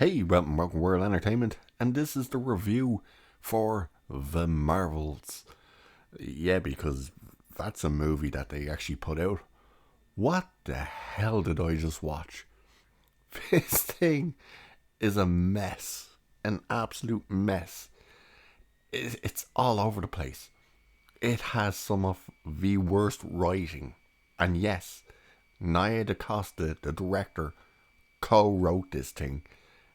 Hey, welcome to World Entertainment, and this is the review for The Marvels. Yeah, because that's a movie that they actually put out. What the hell did I just watch? This thing is a mess. An absolute mess. It's all over the place. It has some of the worst writing. And yes, Nia DaCosta, the director, co-wrote this thing,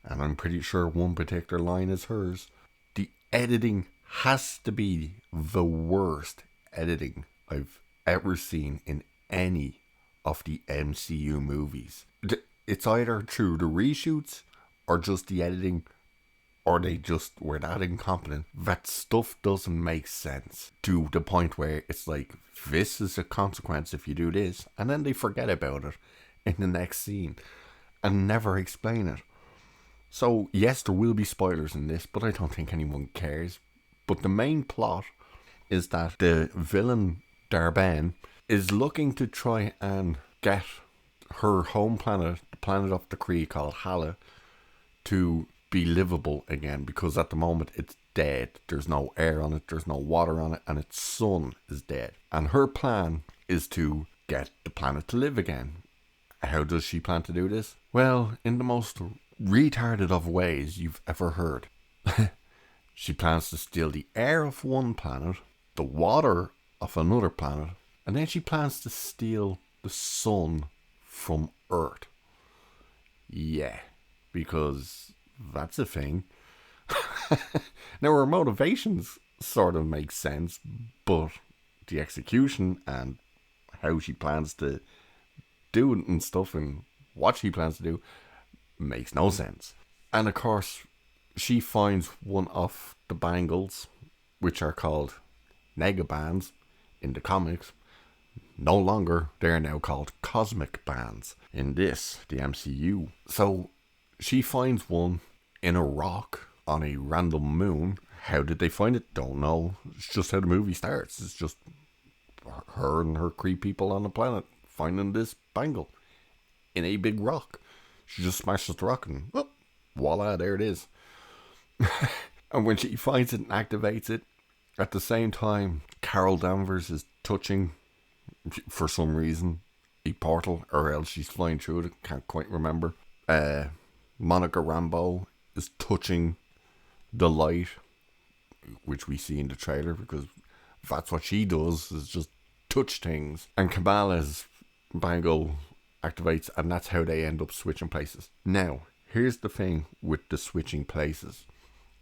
and I'm pretty sure one particular line is hers. The editing has to be the worst editing I've ever seen in any of the MCU movies. It's either through the reshoots or just the editing, or they just were that incompetent that stuff doesn't make sense to the point where it's like, this is a consequence if you do this, and then they forget about it in the next scene and never explain it. So yes, there will be spoilers in this, but I don't think anyone cares. But the main plot is that the villain Darben is looking to try and get her home planet, the planet of the Kree called Hala, to be livable again, because at the moment it's dead. There's no air on it, there's no water on it, and its sun is dead. And her plan is to get the planet to live again. How does she plan to do this? Well, in the most retarded of ways you've ever heard. She plans to steal the air of one planet, the water of another planet, and then she plans to steal the sun from Earth. Yeah, because that's a thing. Now her motivations sort of make sense, but the execution and how she plans to do it and stuff and what she plans to do makes no sense. And of course, she finds one of the bangles, which are called Negabands in the comics. No longer, they're now called cosmic bands in this, the MCU. So she finds one in a rock on a random moon. How did they find it? Don't know. It's just how the movie starts. It's just her and her Kree people on the planet finding this bangle in a big rock. She just smashes the rock and whoop, voila, there it is. And when she finds it and activates it, at the same time, Carol Danvers is touching, for some reason, a portal, or else she's flying through it. Can't quite remember. Monica Rambeau is touching the light, which we see in the trailer, because that's what she does, is just touch things. And Kamala's bangle activates, and that's how they end up switching places. Now, here's the thing with the switching places.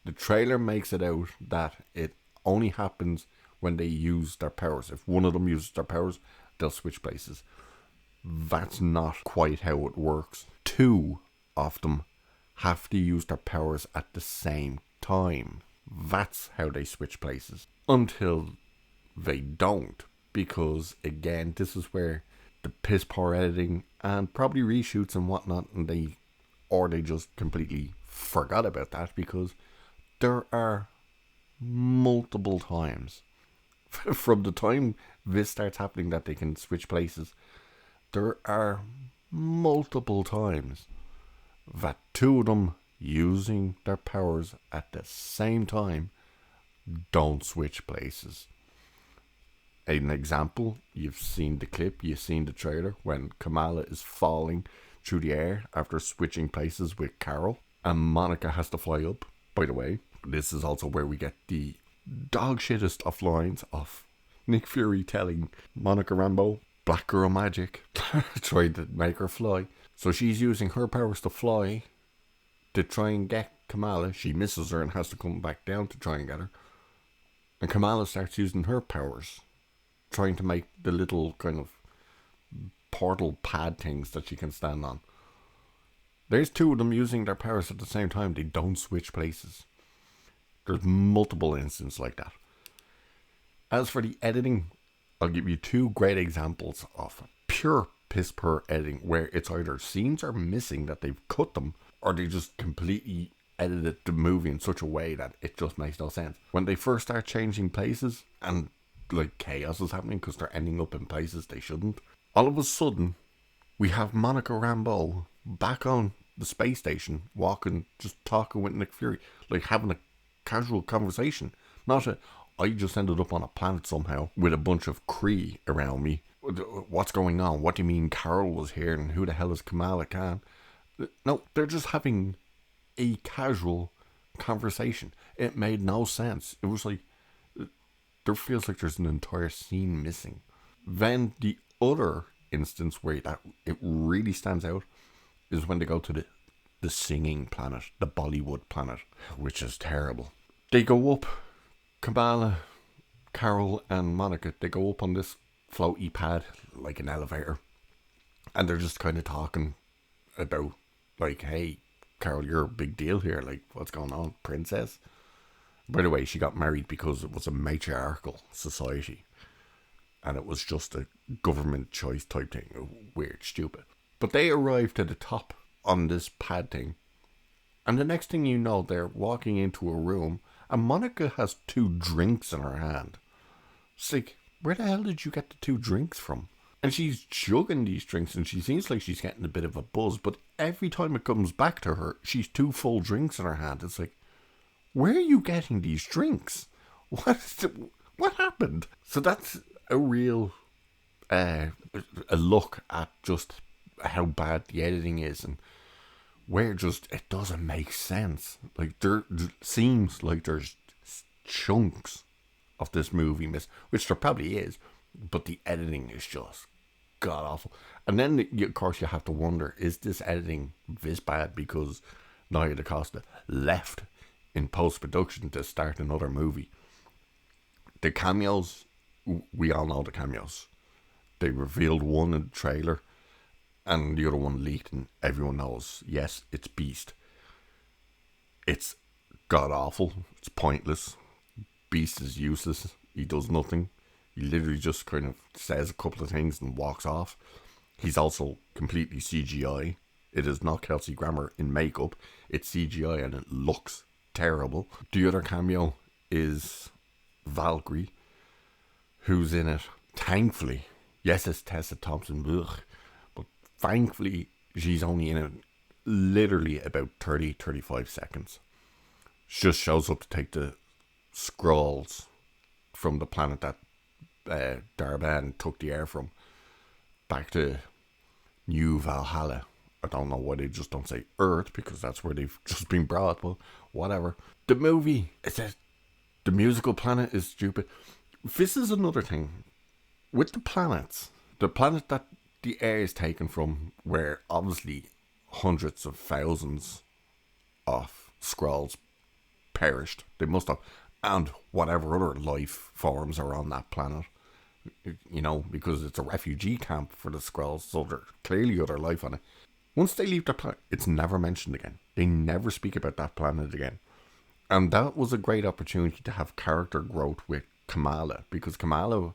The trailer makes it out that it only happens when they use their powers. If one of them uses their powers, they'll switch places. That's not quite how it works. Two of them have to use their powers at the same time. That's how they switch places. Until they don't. Because, again, this is where the piss poor editing and probably reshoots and whatnot, and they just completely forgot about that, because there are multiple times from the time this starts happening that they can switch places. There are multiple times that two of them using their powers at the same time don't switch places. An example, you've seen the clip, you've seen the trailer when Kamala is falling through the air after switching places with Carol, and Monica has to fly up. By the way, this is also where we get the dog shittest of lines of Nick Fury telling Monica Rambeau, Black Girl Magic, trying to make her fly. So she's using her powers to fly to try and get Kamala. She misses her and has to come back down to try and get her. And Kamala starts using her powers, trying to make the little kind of portal pad things that she can stand on. There's two of them using their powers at the same time. They don't switch places. There's multiple instances like that. As for the editing, I'll give you two great examples of pure piss poor editing, where it's either scenes are missing that they've cut them, or they just completely edited the movie in such a way that it just makes no sense. When they first start changing places and like chaos is happening because they're ending up in places they shouldn't, all of a sudden we have Monica Rambeau back on the space station, walking, just talking with Nick Fury, like having a casual conversation. Not a, I just ended up on a planet somehow with a bunch of Kree around me. What's going on? What do you mean Carol was here and who the hell is Kamala Khan? No, they're just having a casual conversation. It made no sense. It was like, there feels like there's an entire scene missing. Then the other instance where it really stands out is when they go to the singing planet, the Bollywood planet, which is terrible. They go up, Kamala, Carol and Monica, they go up on this floaty pad, like an elevator, and they're just kind of talking about, like, hey, Carol, you're a big deal here, like, what's going on, princess? By the way, she got married because it was a matriarchal society, and it was just a government choice type thing, weird, stupid. But they arrived to the top on this pad thing, and the next thing you know, they're walking into a room, and Monica has 2 drinks in her hand. It's like, where the hell did you get the 2 drinks from? And she's chugging these drinks, and she seems like she's getting a bit of a buzz, but every time it comes back to her, she's 2 full drinks in her hand. It's like, where are you getting these drinks? What happened? So that's a real a look at just how bad the editing is, and where just it doesn't make sense. Like, there seems like there's chunks of this movie miss, which there probably is, but the editing is just god awful. And then of course you have to wonder, is this editing this bad because Nia DaCosta left in post-production to start another movie? The cameos, we all know the cameos. They revealed one in the trailer and the other one leaked, and everyone knows, yes, it's Beast. It's god awful. It's pointless. Beast is useless. He does nothing. He literally just kind of says a couple of things and walks off. He's also completely CGI. It is not Kelsey Grammer in makeup. It's CGI and it looks terrible. The other cameo is Valkyrie, who's in it. Thankfully, yes, it's Tessa Thompson, but thankfully she's only in it literally about 30-35 seconds. She just shows up to take the Skrulls from the planet that Darban took the air from back to New Valhalla. I don't know why they just don't say Earth, because that's where they've just been brought, but whatever. The movie, the musical planet is stupid. This is another thing with the planets. The planet that the air is taken from, where obviously hundreds of thousands of Skrulls perished. They must have. And whatever other life forms are on that planet. You know, because it's a refugee camp for the Skrulls, so there's clearly other life on it. Once they leave the planet, it's never mentioned again. They never speak about that planet again. And that was a great opportunity to have character growth with Kamala, because Kamala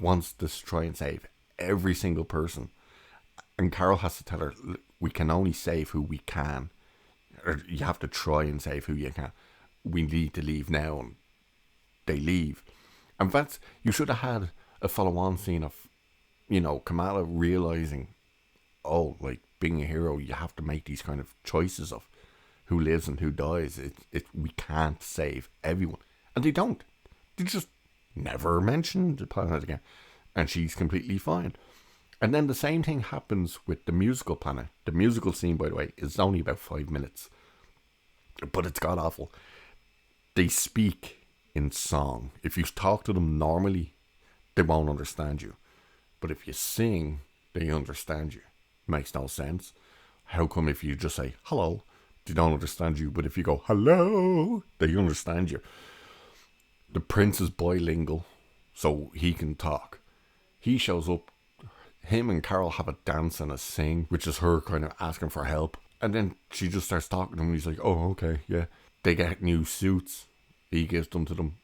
wants to try and save every single person. And Carol has to tell her, we can only save who we can. Or you have to try and save who you can. We need to leave now, and they leave. And that's, you should have had a follow-on scene of, you know, Kamala realizing, oh, like, being a hero, you have to make these kind of choices of who lives and who dies. We can't save everyone. And they don't. They just never mention the planet again. And she's completely fine. And then the same thing happens with the musical planet. The musical scene, by the way, is only about 5 minutes. But it's god awful. They speak in song. If you talk to them normally, they won't understand you. But if you sing, they understand you. Makes no sense. How come if you just say hello, they don't understand you, but if you go hello, they understand you? The prince is bilingual, so he can talk. He shows up. Him and Carol have a dance and a sing, which is her kind of asking for help. And then she just starts talking to him, and he's like, oh, okay, yeah. They get new suits. He gives them to them.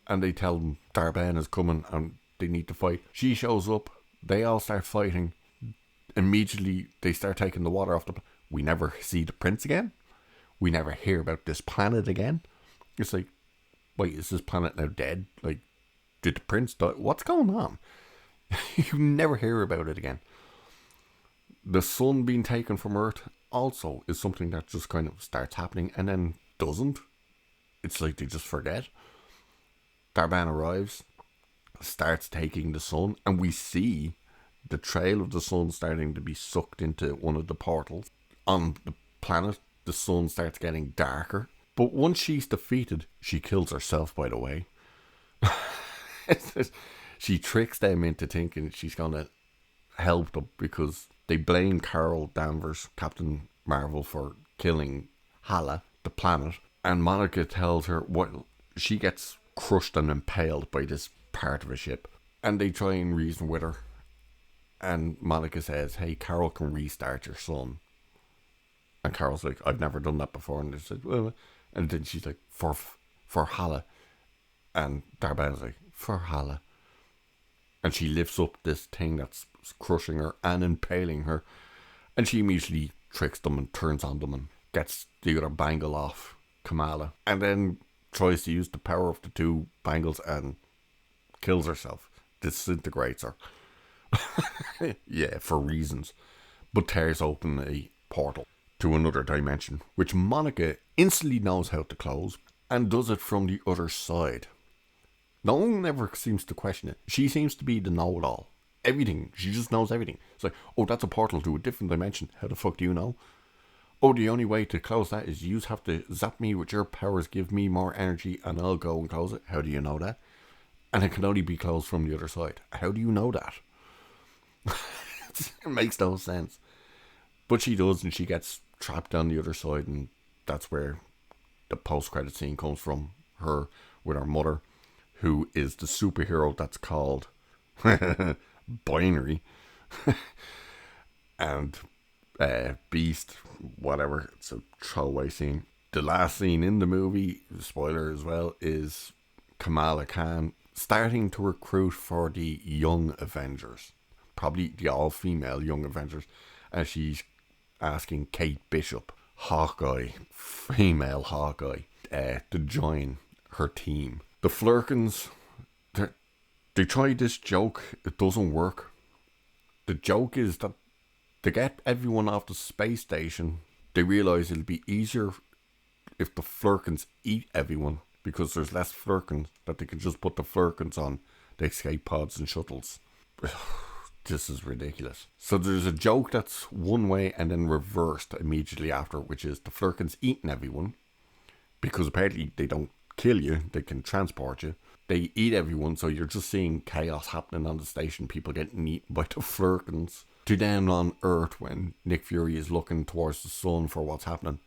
And they tell them Darban is coming and they need to fight. She shows up. They all start fighting. Immediately, they start taking the water off the... We never see the prince again. We never hear about this planet again. It's like, wait, is this planet now dead? Like, did the prince die? What's going on? You never hear about it again. The sun being taken from Earth also is something that just kind of starts happening and then doesn't. It's like they just forget. Darban arrives, starts taking the sun, and we see the trail of the sun starting to be sucked into one of the portals. On the planet, the sun starts getting darker. But once she's defeated, she kills herself, by the way. She tricks them into thinking she's going to help them because they blame Carol Danvers, Captain Marvel, for killing Hala, the planet. And Monica tells her what she gets crushed and impaled by this part of a ship. And they try and reason with her. And Monica says, hey, Carol can restart your son. And Carol's like, I've never done that before. And they said, well, and then she's like, for Hala. And Darban's like, for Hala. And she lifts up this thing that's crushing her and impaling her. And she immediately tricks them and turns on them and gets the other bangle off Kamala. And then tries to use the power of the two bangles and kills herself. Disintegrates her. Yeah, for reasons. But tears open a portal to another dimension, which Monica instantly knows how to close and does it from the other side. No one ever seems to question it. She seems to be the know-it-all. Everything. She just knows everything. It's like, oh, that's a portal to a different dimension. How the fuck do you know? Oh, the only way to close that is you have to zap me with your powers, give me more energy, and I'll go and close it. How do you know that? And it can only be closed from the other side. How do you know that? It makes no sense. But she does, and she gets trapped on the other side, and that's where the post-credit scene comes from. Her with her mother, who is the superhero that's called Binary. And Beast, whatever. It's a throwaway scene. The last scene in the movie, spoiler as well, is Kamala Khan starting to recruit for the Young Avengers. Probably the all-female Young Avengers. As she's asking Kate Bishop, Hawkeye, female Hawkeye, to join her team. The Flurkins, they tried this joke. It doesn't work. The joke is that to get everyone off the space station, they realise it'll be easier if the Flurkins eat everyone, because there's less Flurkins, that they can just put the Flurkins on the escape pods and shuttles. This is ridiculous. So there's a joke that's one way and then reversed immediately after, which is the Flurkins eating everyone, because apparently they don't kill you, they can transport you. They eat everyone, so you're just seeing chaos happening on the station, people getting eaten by the Flurkins. To down on Earth when Nick Fury is looking towards the sun for what's happening.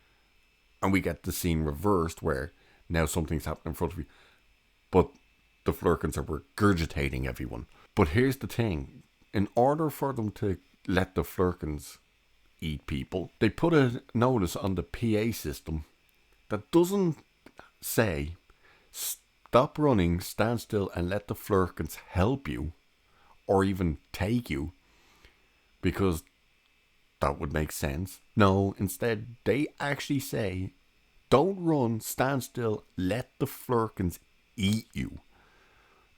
And we get the scene reversed where now something's happening in front of you. But the Flurkins are regurgitating everyone. But here's the thing. In order for them to let the Flurkins eat people, they put a notice on the PA system that doesn't say, stop running, stand still and let the Flurkins help you or even take you, because that would make sense. No, instead they actually say, don't run, stand still, let the Flurkins eat you.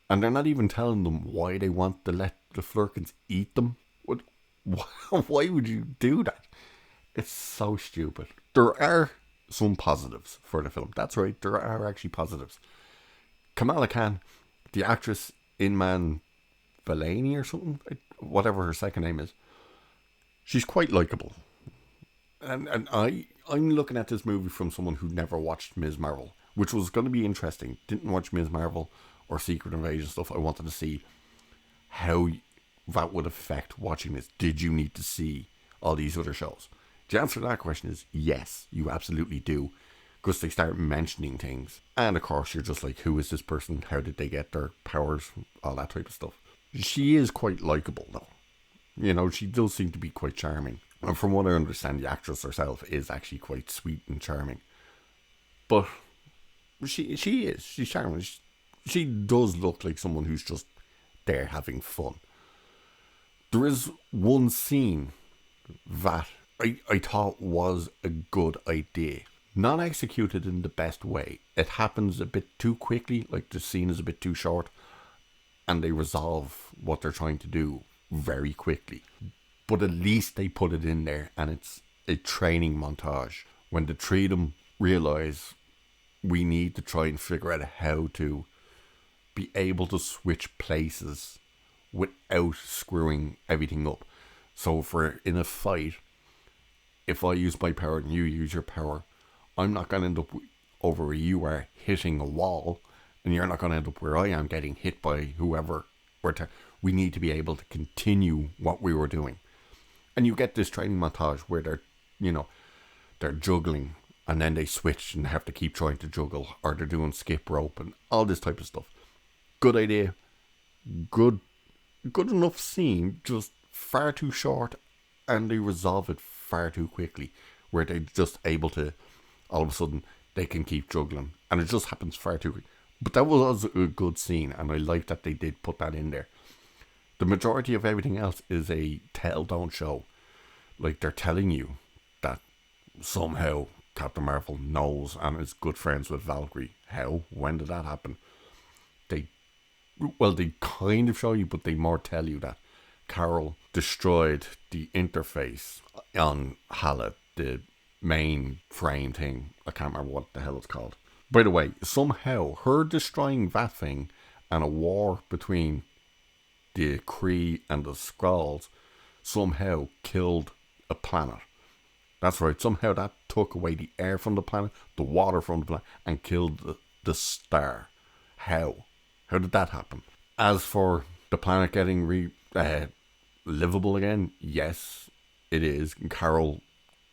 And they're not even telling them why they want to let the Flurkins eat them. Why would you do that? It's so stupid. There are some positives for the film. That's right, there are actually positives. Kamala Khan, the actress Iman Vellani or something, whatever her second name is, she's quite likeable. And I'm looking at this movie from someone who never watched Ms. Marvel, which was going to be interesting. Didn't watch Ms. Marvel or Secret Invasion stuff. I wanted to see how that would affect watching this. Did you need to see all these other shows? The answer to that question is yes, you absolutely do. Because they start mentioning things. And of course, you're just like, who is this person? How did they get their powers? All that type of stuff. She is quite likeable, though. You know, she does seem to be quite charming. And from what I understand, the actress herself is actually quite sweet and charming. But she is. She's charming. She does look like someone who's just there having fun. There is one scene that I thought was a good idea. Not executed in the best way. It happens a bit too quickly, like the scene is a bit too short, and they resolve what they're trying to do very quickly. But at least they put it in there, and a training montage when the three of them realize we need to try and figure out how to be able to switch places without screwing everything up. So if we're in a fight, if I use my power and you use your power, I'm not going to end up over where you are hitting a wall, and you're not going to end up where I am getting hit by whoever. We need to be able to continue what we were doing. And you get this training montage where they're juggling, and then they switch and have to keep trying to juggle, or they're doing skip rope and all this type of stuff. Good idea. Good enough scene, just far too short, and they resolve it far too quickly, where they're just able to, all of a sudden, they can keep juggling, and it just happens far too quick. But that was a good scene, and I like that they did put that in there. The majority of everything else is a tell, don't show. Like, they're telling you that somehow Captain Marvel knows and is good friends with Valkyrie. How? When did that happen? They kind of show you, but they more tell you that Carol destroyed the interface on Hala, the main frame thing. I can't remember what the hell it's called. By the way, somehow her destroying that thing and a war between the Kree and the Skrulls somehow killed a planet. That's right, somehow that took away the air from the planet, the water from the planet, and killed the star. How? How did that happen? As for the planet getting livable again, yes, it is. Carol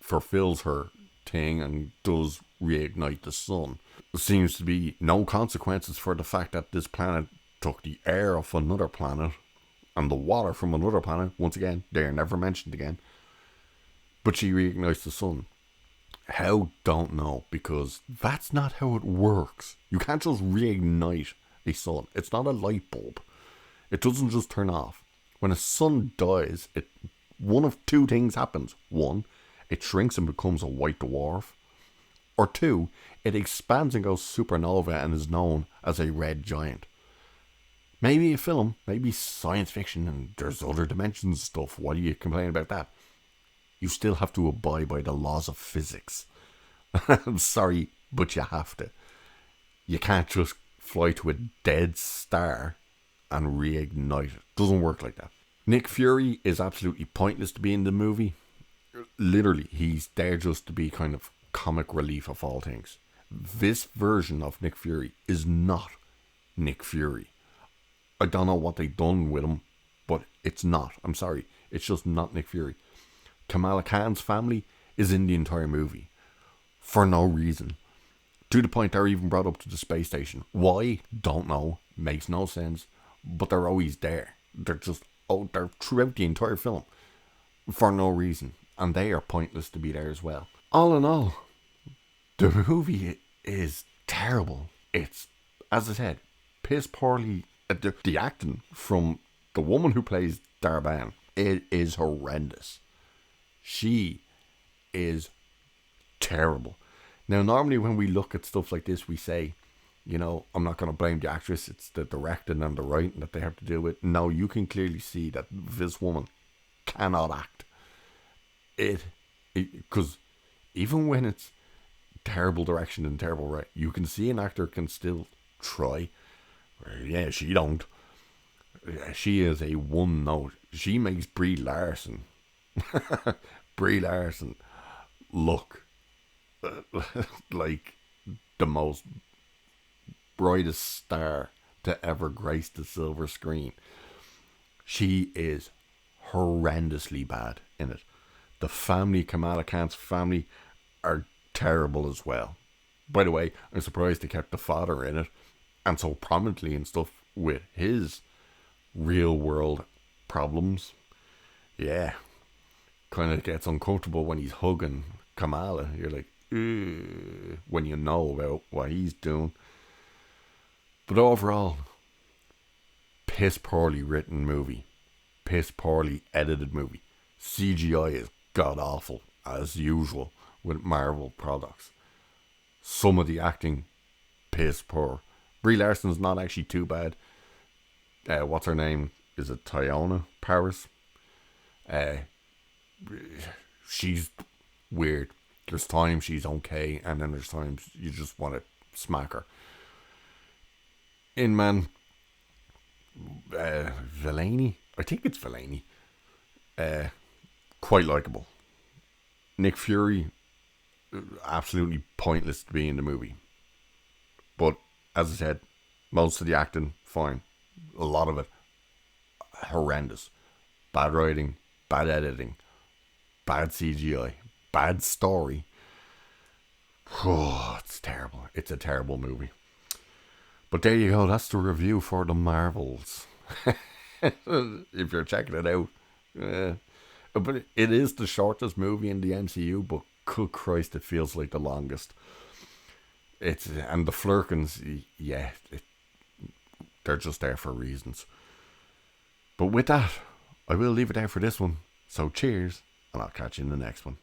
fulfills her thing and does reignite the sun. There seems to be no consequences for the fact that this planet took the air off another planet and the water from another planet. Once again, they're never mentioned again. But she reignites the sun. How? Don't know, because that's not how it works. You can't just reignite a sun. It's not a light bulb. It doesn't just turn off. When a sun dies, one of two things happens. One, it shrinks and becomes a white dwarf. Or two, it expands and goes supernova and is known as a red giant. Maybe a film, maybe science fiction, and there's other dimensions stuff. Why do you complain about that? You still have to abide by the laws of physics. I'm sorry, but you have to. You can't just fly to a dead star and reignite it. Doesn't work like that. Nick Fury is absolutely pointless to be in the movie. Literally, he's there just to be kind of comic relief of all things. This version of Nick Fury is not Nick Fury. I don't know what they've done with him, but it's not. I'm sorry. It's just not Nick Fury. Kamala Khan's family is in the entire movie. For no reason. To the point they're even brought up to the space station. Why? Don't know. Makes no sense. But they're always there. They're throughout the entire film. For no reason. And they are pointless to be there as well. All in all, the movie is terrible. It's, as I said, piss poorly. The acting from the woman who plays Darban, it is horrendous. She is terrible. Now, normally when we look at stuff like this, we say, I'm not going to blame the actress. It's the directing and the writing that they have to deal with. No, you can clearly see that this woman cannot act. Because even when it's terrible direction and terrible writing, you can see an actor can still try. Yeah, she don't. She is a one note. She makes Brie Larson look like the most brightest star to ever grace the silver screen. She is horrendously bad in it. The family, Kamala Khan's family, are terrible as well. By the way, I'm surprised they kept the father in it and so prominently and stuff with his real world problems. Yeah, kind of gets uncomfortable when he's hugging Kamala. You're like, ugh, when you know about what he's doing. But overall, piss poorly written movie, piss poorly edited movie. CGI is god awful as usual with Marvel products. Some of the acting, piss poor. Brie Larson's not actually too bad. What's her name? Is it Teyonah Parris? She's weird. There's times she's okay, and then there's times you just want to smack her. In Man, Villaney, I think it's Villaney, quite likable. Nick Fury, absolutely pointless to be in the movie. But as I said, most of the acting, fine. A lot of it, horrendous. Bad writing, bad editing, bad CGI, bad story. Oh, it's terrible. It's a terrible movie. But there you go. That's the review for The Marvels. If you're checking it out. But it is the shortest movie in the MCU, but good Christ, it feels like the longest. And the Flurkins, yeah, they're just there for reasons. But with that, I will leave it there for this one. So cheers, and I'll catch you in the next one.